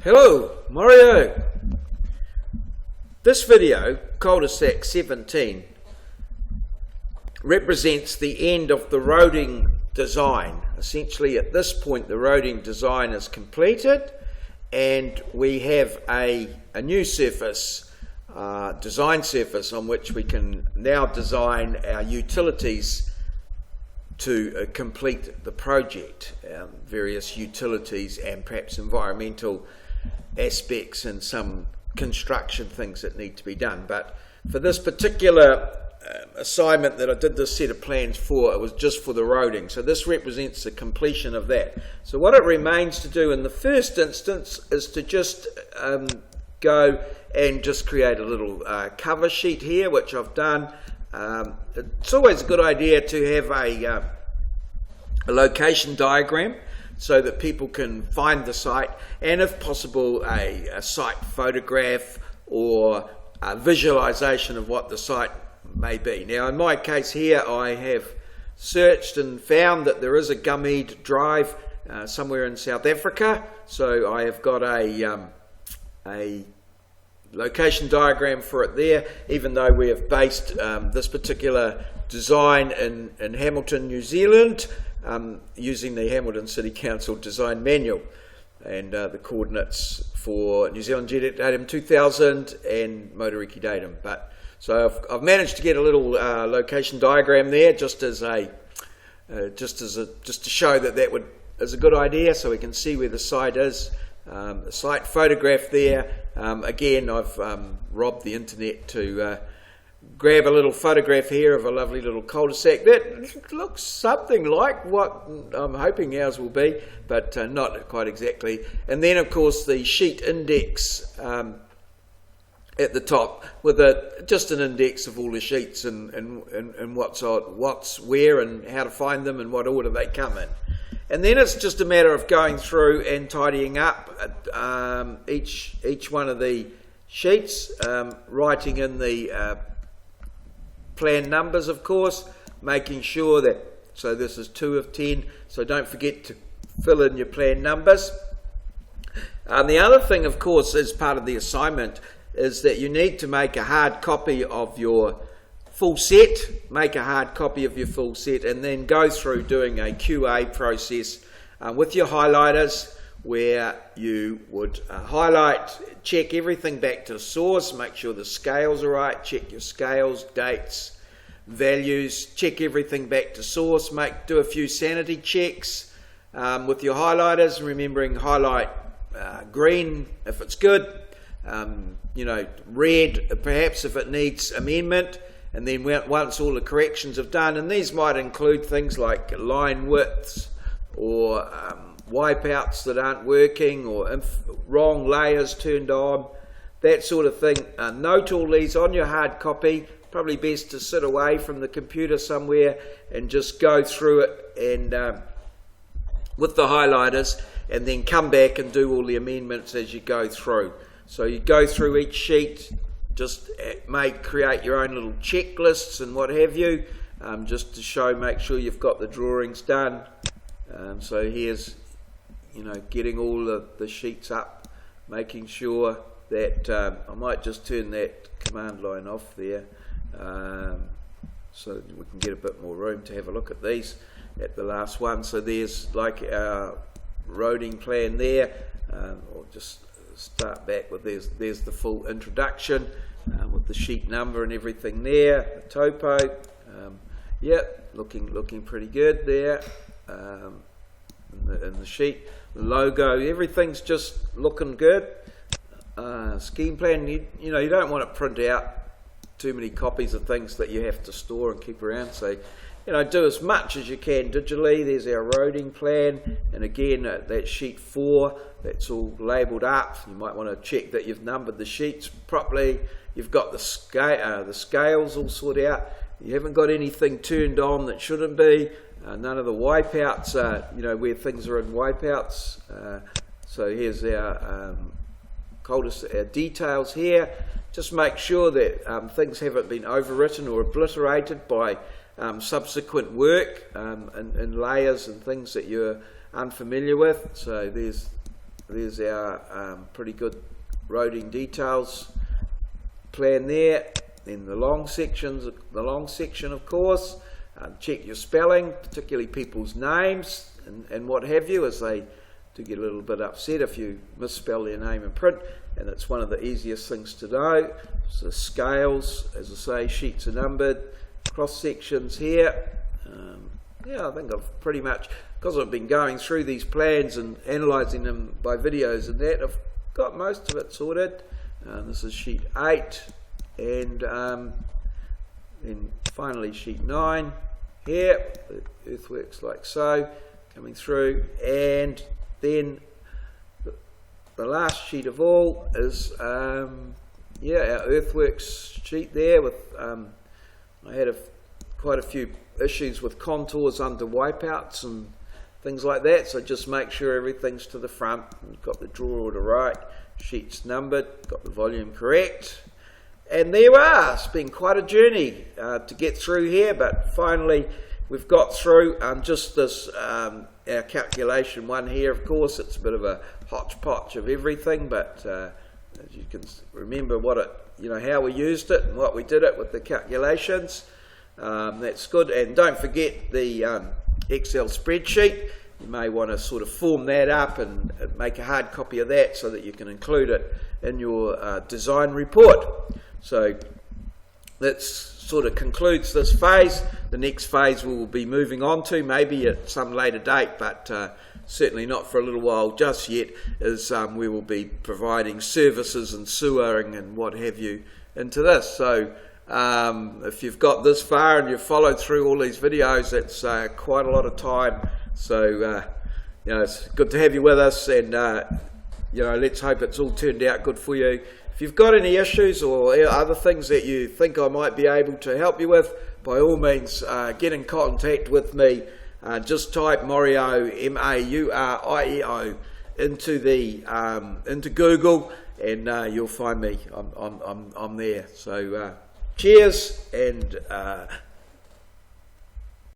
Hello, Mario. This video, cul-de-sac 17, represents the end of the roading design. Essentially, at this point, the roading design is completed, and we have a new surface, design surface, on which we can now design our utilities to complete the project, various utilities and perhaps environmental aspects and some construction things that need to be done. But for this particular assignment that I did this set of plans for, it was just for the roading. So this represents the completion of that. So what it remains to do in the first instance is to just go and just create a little cover sheet here, which I've done. It's always a good idea to have a location diagram so that people can find the site, and if possible a site photograph or a visualization of what the site may be. Now in my case here, I have searched and found that there is a gummied drive somewhere in South Africa, so I have got a location diagram for it there, even though we have based this particular design in Hamilton, New Zealand, using the Hamilton City Council Design Manual, and the coordinates for New Zealand Geodetic Datum 2000 and Motoriki Datum. But so I've managed to get a little location diagram there, just to show that is a good idea, so we can see where the site is. The site photograph there. Again, I've robbed the internet to grab a little photograph here of a lovely little cul-de-sac that looks something like what I'm hoping ours will be, but not quite exactly. And then of course the sheet index at the top, with just an index of all the sheets and what's where and how to find them and what order they come in. And then it's just a matter of going through and tidying up each one of the sheets, writing in the plan numbers, of course, making sure that, so this is 2 of 10, so don't forget to fill in your plan numbers. The other thing, of course, as part of the assignment, is that you need to make a hard copy of your full set, and then go through doing a QA process with your highlighters, where you would highlight, check everything back to the source, make sure the scales are right, check your scales, dates, values, check everything back to source, do a few sanity checks with your highlighters, remembering highlight green if it's good, red perhaps if it needs amendment. And then once all the corrections are done, and these might include things like line widths or wipeouts that aren't working, or wrong layers turned on, that sort of thing. Note all these on your hard copy. Probably best to sit away from the computer somewhere and just go through it and with the highlighters, and then come back and do all the amendments as you go through. So you go through each sheet, just create your own little checklists and what have you, just to make sure you've got the drawings done. So here's, getting all the sheets up, making sure that I might just turn that command line off there, so that we can get a bit more room to have a look at these at the last one. So there's like our roading plan there, or just start back with there's the full introduction with the sheet number and everything there, the topo, looking pretty good there, in the sheet, the logo, everything's just looking good. Scheme plan, you don't want to print out too many copies of things that you have to store and keep around, so do as much as you can digitally. There's our roading plan, and again that sheet 4, that's all labelled up. You might want to check that you've numbered the sheets properly. You've got the scales all sorted out. You haven't got anything turned on that shouldn't be. None of the wipeouts, where things are in wipeouts. So here's our our details here. Just make sure that things haven't been overwritten or obliterated by subsequent work and layers and things that you're unfamiliar with. So there's there's our pretty good roading details plan there. Then the long section of course, check your spelling, particularly people's names and what have you, as they do get a little bit upset if you misspell their name in print, and it's one of the easiest things to know. So scales, as I say, sheets are numbered, cross sections here. Yeah, I think I've pretty much, because I've been going through these plans and analysing them by videos and that, I've got most of it sorted. This is sheet 8, and then finally sheet 9 here, the earthworks like so, coming through, and then the last sheet of all is yeah, our earthworks sheet there with I had quite a few issues with contours under wipeouts and things like that, so just make sure everything's to the front. We've got the drawer order right, sheets numbered, got the volume correct, and there we are. It's been quite a journey to get through here, but finally we've got through. Just this our calculation one here, of course, it's a bit of a hodgepodge of everything, but as you can remember what it, how we used it and what we did it with the calculations. That's good, and don't forget the Excel spreadsheet. You may want to sort of form that up and make a hard copy of that so that you can include it in your design report. So that sort of concludes this phase. The next phase we will be moving on to, maybe at some later date, but certainly not for a little while just yet, is we will be providing services and sewering and what have you into this. So if you've got this far and you've followed through all these videos, that's quite a lot of time. So it's good to have you with us, and let's hope it's all turned out good for you. If you've got any issues or other things that you think I might be able to help you with, by all means get in contact with me. Just type Maureo, M-A-U-R-I-E-O, into Google, and you'll find me. I'm there. So cheers, and